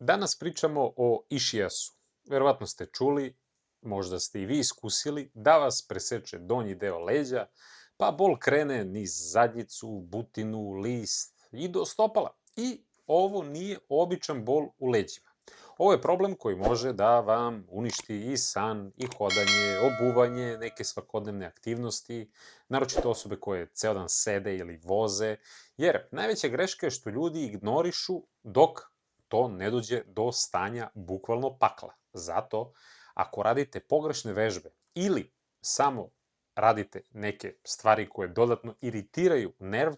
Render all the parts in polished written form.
Danas pričamo o išijasu. Verovatno ste čuli, možda ste i vi iskusili, da vas preseče donji deo leđa, pa bol krene niz zadnjicu, butinu, list i do stopala. I ovo nije običan bol u leđima. Ovo je problem koji može da vam uništi i san, i hodanje, obuvanje, neke svakodnevne aktivnosti, naročito osobe koje ceo dan sede ili voze, jer najveća greška je što ljudi ignorišu dok to ne dođe do stanja bukvalno pakla. Zato, ako radite pogrešne vežbe ili samo radite neke stvari koje dodatno iritiraju nerv,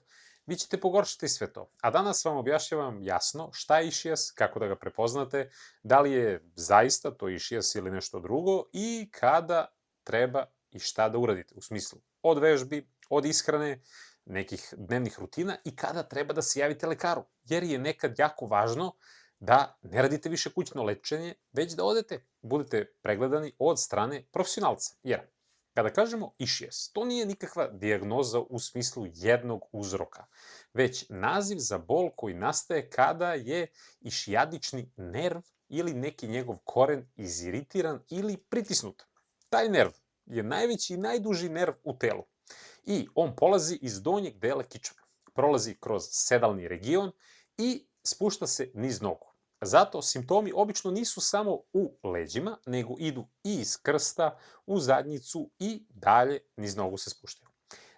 vi ćete pogoršati sve to. A danas vam objašnjavam jasno šta je išijas, kako da ga prepoznate, da li je zaista to išijas ili nešto drugo i kada treba i šta da uradite. U smislu od vežbi, od ishrane, nekih dnevnih rutina i kada treba da se javite lekaru. Jer je nekad jako važno da ne radite više kućno lečenje, već da odete, budete pregledani od strane profesionalca. Jer kada kažemo išijas, to nije nikakva dijagnoza u smislu jednog uzroka, već naziv za bol koji nastaje kada je išijadični nerv ili neki njegov koren iziritiran ili pritisnut. Taj nerv je najveći i najduži nerv u telu i on polazi iz donjeg dela kičme, prolazi kroz sedalni region i spušta se niz nogu. Zato simptomi obično nisu samo u leđima, nego idu i iz krsta, u zadnjicu i dalje niz nogu se spuštaju.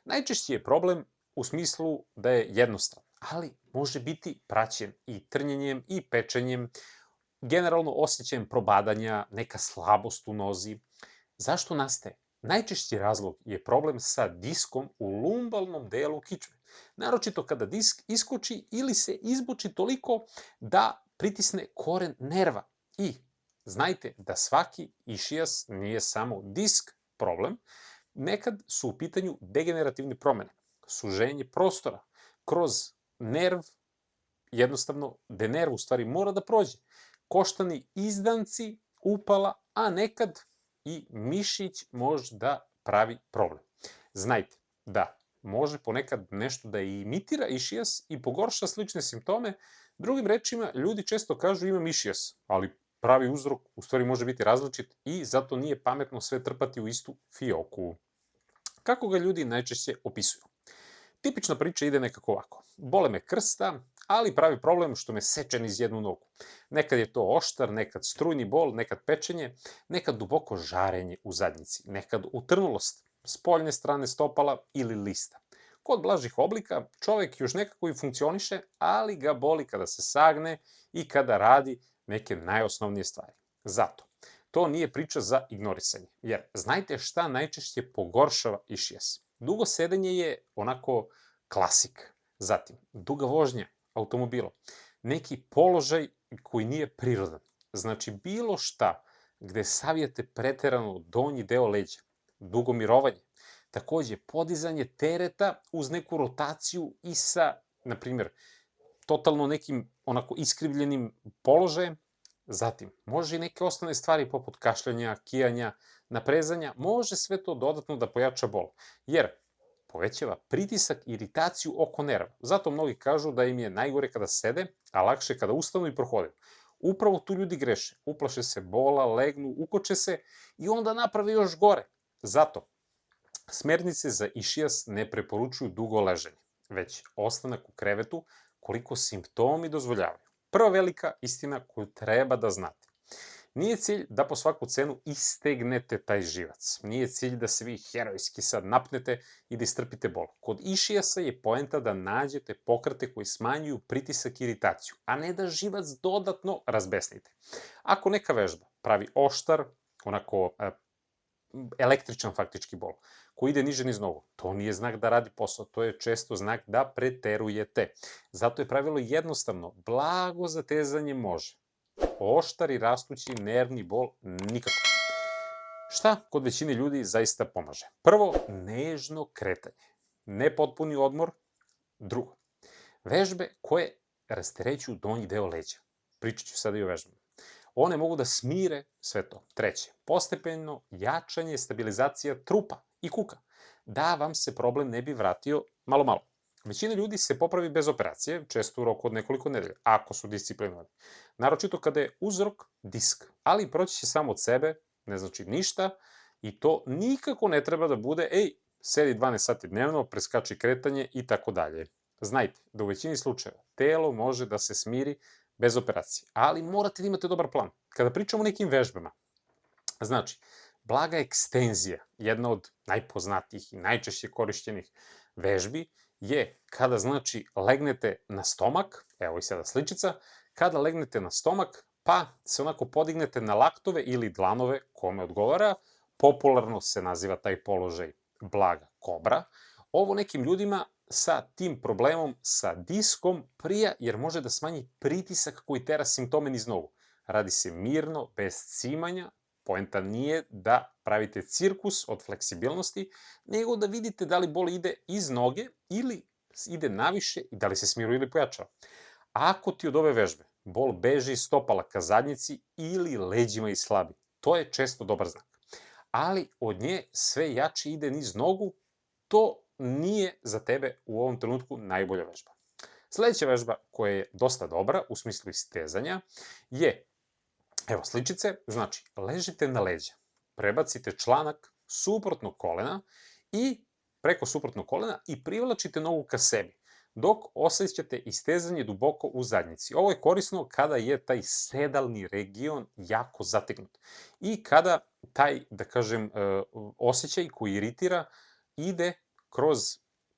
Najčešći je problem u smislu da je jednostavan, ali može biti praćen i trnjenjem i pečenjem, generalno osjećajem probadanja, neka slabost u nozi. Zašto nastaje? Najčešći razlog je problem sa diskom u lumbalnom delu kičme. Naročito kada disk iskoči ili se izboči toliko da pritisne koren nerva. I znajte da svaki išijas nije samo disk problem, nekad su u pitanju degenerativne promene, suženje prostora kroz nerv, jednostavno gde nerv u stvari mora da prođe, koštani izdanci, upala, a nekad i mišić može da pravi problem. Znajte da može ponekad nešto da imitira išijas i pogorša slične simptome. Drugim rečima, ljudi često kažu imam išijas, ali pravi uzrok u stvari može biti različit i zato nije pametno sve trpati u istu fioku. Kako ga ljudi najčešće opisuju? Tipična priča ide nekako ovako. Bole me krsta, ali pravi problem što me seče niz jednu nogu. Nekad je to oštar, nekad strujni bol, nekad pečenje, nekad duboko žarenje u zadnjici, nekad utrnulost s poljne strane stopala ili lista. Kod blažih oblika čovek još nekako i funkcioniše, ali ga boli kada se sagne i kada radi neke najosnovnije stvari. Zato, to nije priča za ignorisanje, jer znajte šta najčešće pogoršava išijas. Dugo sedenje je onako klasik. Zatim, duga vožnja automobilom. Neki položaj koji nije prirodan. Znači, bilo šta gde savijate preterano donji deo leđa. Dugo mirovanje. Takođe, podizanje tereta uz neku rotaciju i sa, na primjer, totalno nekim onako iskrivljenim položajem. Zatim, može i neke osnovne stvari poput kašljanja, kijanja, naprezanja, može sve to dodatno da pojača bol, jer povećava pritisak i iritaciju oko nerva. Zato mnogi kažu da im je najgore kada sede, a lakše kada ustanu i prohode. Upravo tu ljudi greše, uplaše se bola, legnu, ukoče se i onda naprave još gore. Zato, smernice za išijas ne preporučuju dugo leženje, već ostanak u krevetu koliko simptomi dozvoljavaju. Prva velika istina koju treba da znate. Nije cilj da po svaku cenu istegnete taj živac. Nije cilj da se vi herojski sad napnete i da istrpite bol. Kod išijasa je poenta da nađete pokrete koji smanjuju pritisak i iritaciju, a ne da živac dodatno razbesnite. Ako neka vežba pravi oštar, onako električan faktički bol, koji ide niže niz nogu, to nije znak da radi posao, to je često znak da preterujete. Zato je pravilo jednostavno, blago zatezanje može. Oštar i rastući nervni bol nikako. Šta kod većine ljudi zaista pomaže? Prvo, nežno kretanje, nepotpuni odmor. Drugo, vežbe koje rasterećuju donji deo leđa. Pričat ću sada i o vežbama. One mogu da smire sve to. Treće, postepeno jačanje, stabilizacija trupa i kuka, da vam se problem ne bi vratio malo. Većina ljudi se popravi bez operacije, često u roku od nekoliko nedelja, ako su disciplinovani. Naročito kada je uzrok disk, ali proći će samo od sebe, ne znači ništa, i to nikako ne treba da bude, sedi 12 sati dnevno, preskači kretanje i tako dalje. Znajte da u većini slučajeva telo može da se smiri bez operacije, ali morate da imate dobar plan. Kada pričamo o nekim vežbama, znači, blaga ekstenzija, jedna od najpoznatijih i najčešće korišćenih vežbi, je kada, znači, legnete na stomak, evo i sada sličica, kada legnete na stomak, pa se onako podignete na laktove ili dlanove, kome odgovara, popularno se naziva taj položaj blaga kobra. Ovo nekim ljudima sa tim problemom, sa diskom, prija jer može da smanji pritisak koji tera simptome niz nogu. Radi se mirno, bez cimanja. Poenta nije da pravite cirkus od fleksibilnosti, nego da vidite da li bol ide iz noge ili ide naviše i da li se smiruje ili pojačava. Ako ti od ove vežbe bol beži iz stopala ka zadnjici ili leđima i slabi, to je često dobar znak. Ali od nje sve jače ide niz nogu, to nije za tebe u ovom trenutku najbolja vežba. Sledeća vežba koja je dosta dobra u smislu istezanja je, evo sličice, znači ležite na leđa, prebacite članak suprotnog kolena i preko suprotnog kolena i privlačite nogu ka sebi, dok osjećate istezanje duboko u zadnjici. Ovo je korisno kada je taj sedalni region jako zategnut i kada taj, da kažem, osjećaj koji iritira ide kroz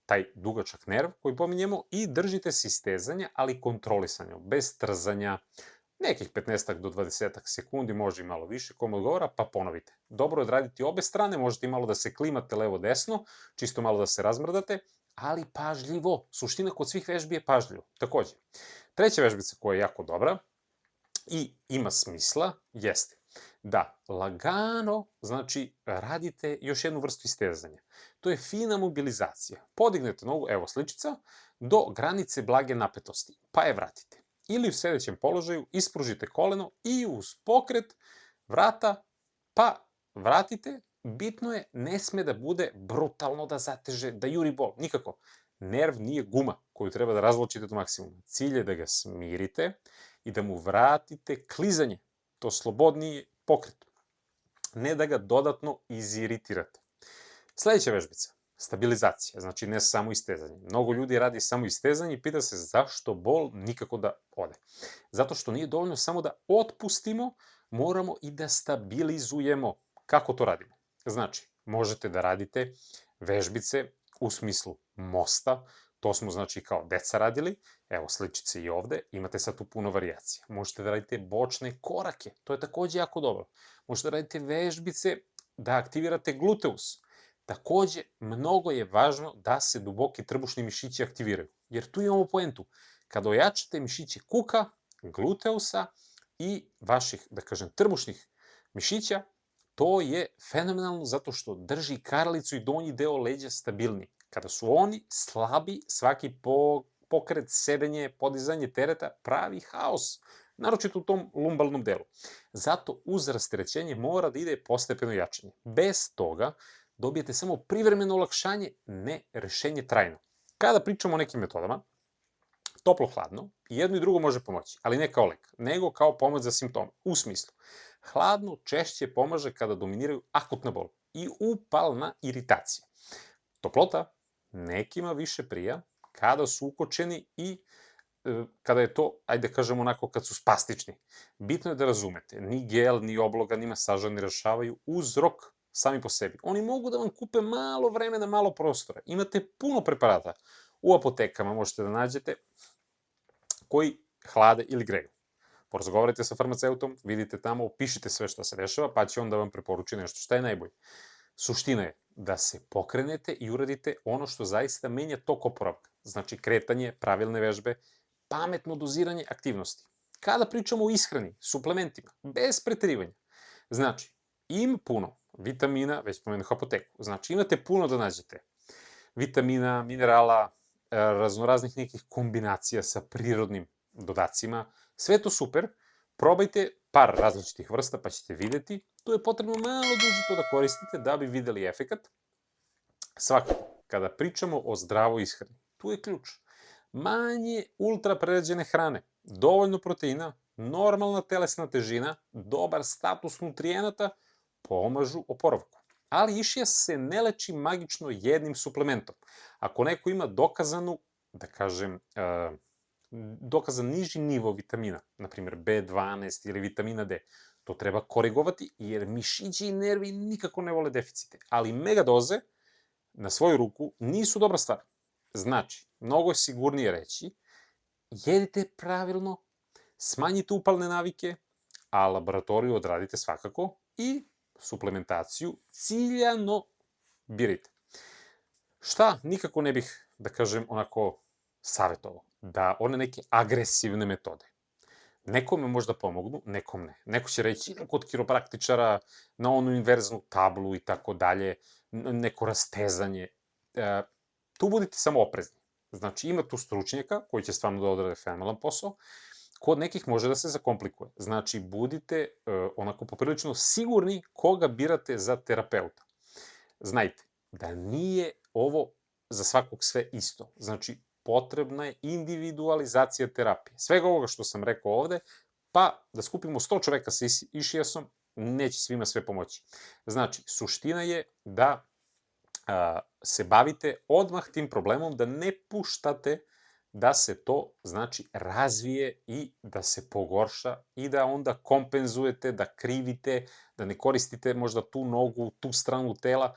taj dugačak nerv koji pominjemo i držite se istezanja, ali kontrolisanja, bez trzanja, nekih 15 do 20 sekundi, može i malo više, kome odgovara, pa ponovite. Dobro je odraditi obe strane, možete i malo da se klimate levo-desno, čisto malo da se razmrdate, ali pažljivo. Suština kod svih vežbi je pažljivo, takođe. Treća vežbica koja je jako dobra i ima smisla jeste da lagano, znači, radite još jednu vrstu istezanja. To je fina mobilizacija. Podignete nogu, evo sličica, do granice blage napetosti, pa je vratite. Ili u sledećem položaju ispružite koleno i uz pokret vrata, pa vratite. Bitno je, ne sme da bude brutalno da zateže, da juri bol, nikako. Nerv nije guma koju treba da razvlačite do maksimuma. Cilj je da ga smirite i da mu vratite klizanje, to slobodniji pokret. Ne da ga dodatno iziritirate. Sledeća vežbica, stabilizacija, znači ne samo istezanje. Mnogo ljudi radi samo istezanje i pita se zašto bol nikako da ode. Zato što nije dovoljno samo da otpustimo, moramo i da stabilizujemo. Kako to radimo? Znači, možete da radite vežbice u smislu mosta, to smo znači kao deca radili, evo sličice i ovde, imate sad tu puno varijacija. Možete da radite bočne korake, to je takođe jako dobro. Možete da radite vežbice da aktivirate gluteus. Takođe, mnogo je važno da se duboki trbušni mišići aktiviraju, jer tu imamo poentu. Kada ojačate mišiće kuka, gluteusa i vaših, da kažem, trbušnih mišića, to je fenomenalno zato što drži karlicu i donji deo leđa stabilni. Kada su oni slabi, svaki pokret, sedenje, podizanje tereta pravi haos, naročito u tom lumbalnom delu. Zato uz rasterećenje mora da ide postepeno jačanje. Bez toga dobijete samo privremeno olakšanje, ne rešenje trajno. Kada pričamo o nekim metodama, toplo-hladno, jedno i drugo može pomoći, ali ne kao lek, nego kao pomoć za simptome. U smislu, hladno češće pomaže kada dominiraju akutna bol i upalna iritacija. Toplota nekima više prija kada su ukočeni i kada je to, ajde da kažemo onako, kad su spastični. Bitno je da razumete, ni gel, ni obloga, ni masaža ne rešavaju uzrok sami po sebi. Oni mogu da vam kupe malo vremena, malo prostora. Imate puno preparata. U apotekama možete da nađete koji hlade ili greju. Porazgovarajte sa farmaceutom, vidite tamo, pišite sve što se dešava, pa će on da vam preporuči nešto što je najbolje. Suština je da se pokrenete i uradite ono što zaista menja tok oporavka. Znači kretanje, pravilne vežbe, pametno doziranje aktivnosti. Kada pričamo o ishrani, suplementima, bez preterivanja, znači ima puno vitamina, već pomenuh apoteku, znači imate puno da nađete vitamina, minerala, raznoraznih nekih kombinacija sa prirodnim dodacima, sve to super, probajte par različitih vrsta pa ćete videti, tu je potrebno malo duže to da koristite da bi videli efekat. Svakako, kada pričamo o zdravoj ishrani, tu je ključ. Manje ultraprerađene hrane, dovoljno proteina, normalna telesna težina, dobar status nutrijenata pomažu oporavku. Ali išijas se ne leči magično jednim suplementom. Ako neko ima dokazanu, da kažem, dokazan niži nivo vitamina, na primjer B12 ili vitamina D, to treba korigovati jer mišići i nervi nikako ne vole deficite. Ali megadoze, na svoju ruku, nisu dobra stvar. Znači, mnogo je sigurnije reći, jedite pravilno, smanjite upalne navike, a laboratoriju odradite svakako i suplementaciju ciljano birajte. Šta nikako ne bih, da kažem, onako savjetovao? Da one neke agresivne metode. Nekome možda pomognu, nekom ne. Neko će reći kod kiropraktičara na onu inverznu tablu i tako dalje, neko rastezanje. Tu budite samo oprezni. Znači, ima tu stručnjaka koji će stvarno da odrade fenomenalan posao. Kod nekih može da se zakomplikuje. Znači, budite onako poprilično sigurni koga birate za terapeuta. Znajte da nije ovo za svakog sve isto. Znači, potrebna je individualizacija terapije. Svega ovoga što sam rekao ovde, pa da skupimo 100 čoveka sa išijasom, neće svima sve pomoći. Znači, suština je da se bavite odmah tim problemom, da ne puštate da se to, znači, razvije i da se pogorša i da onda kompenzujete, da krivite, da ne koristite možda tu nogu, tu stranu tela,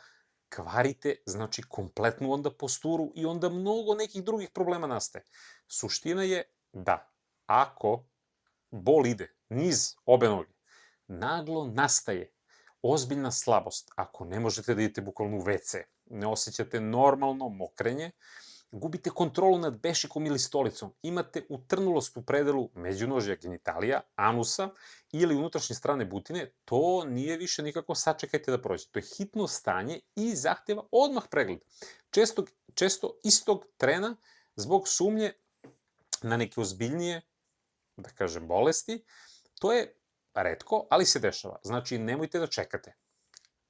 kvarite, znači, kompletnu onda posturu i onda mnogo nekih drugih problema nastaje. Suština je da ako bol ide niz obe noge, naglo nastaje ozbiljna slabost, ako ne možete da idete bukvalno u WC, ne osjećate normalno mokrenje, gubite kontrolu nad bešikom ili stolicom, imate utrnulost u predelu međunožja genitalija, anusa ili unutrašnje strane butine, to nije više nikako sačekajte da prođe. To je hitno stanje i zahteva odmah pregled. Često istog trena zbog sumnje na neke ozbiljnije, da kažem, bolesti. To je retko, ali se dešava. Znači, nemojte da čekate.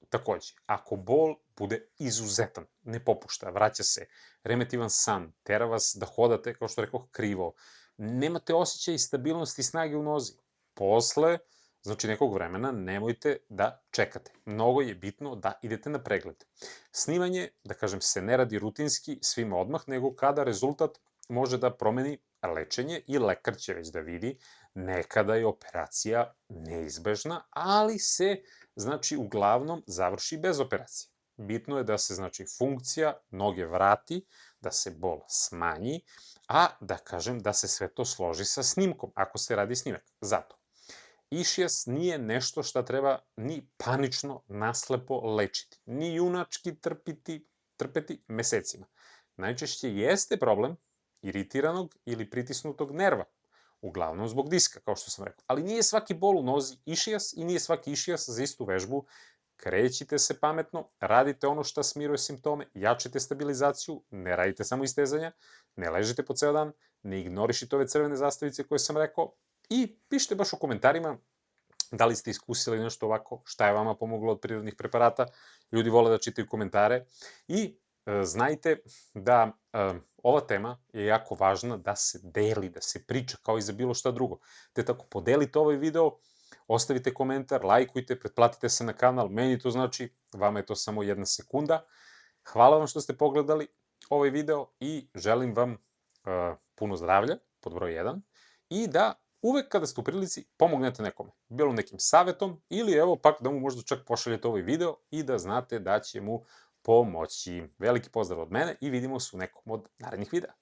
Takođe, ako bol bude izuzetan, ne popušta, vraća se, remetivan san, tera vas da hodate, kao što rekao, krivo, nemate osjećaj stabilnosti i snage u nozi, posle, znači nekog vremena, nemojte da čekate. Mnogo je bitno da idete na pregled. Snimanje, da kažem, se ne radi rutinski svima odmah, nego kada rezultat može da promeni lečenje i lekar će već da vidi, nekada je operacija neizbežna, ali se, znači, uglavnom završi bez operacije. Bitno je da se, znači, funkcija noge vrati, da se bol smanji, a da kažem da se sve to složi sa snimkom, ako se radi snimak. Zato, išijas nije nešto šta treba ni panično, naslepo lečiti, ni junački trpeti mesecima. Najčešće jeste problem iritiranog ili pritisnutog nerva, uglavnom zbog diska, kao što sam rekao. Ali nije svaki bol u nozi išijas i nije svaki išijas za istu vežbu. Krećite se pametno, radite ono što smiruje simptome, jačite stabilizaciju, ne radite samo istezanja, ne ležite po ceo dan, ne ignorišite ove crvene zastavice koje sam rekao i pišite baš u komentarima da li ste iskusili nešto ovako, šta je vama pomoglo od prirodnih preparata. Ljudi vole da čitaju komentare i znajte da ova tema je jako važna da se deli, da se priča kao i za bilo šta drugo. Te tako podelite ovaj video, ostavite komentar, lajkujte, pretplatite se na kanal, meni to znači, vama je to samo 1 sekunda. Hvala vam što ste pogledali ovaj video i želim vam puno zdravlja, pod broj 1, i da uvek kada ste u prilici pomognete nekome, bilo nekim savetom ili evo pak da mu možda čak pošaljete ovaj video i da znate da će mu pomoći. Veliki pozdrav od mene i vidimo se u nekom od narednih videa.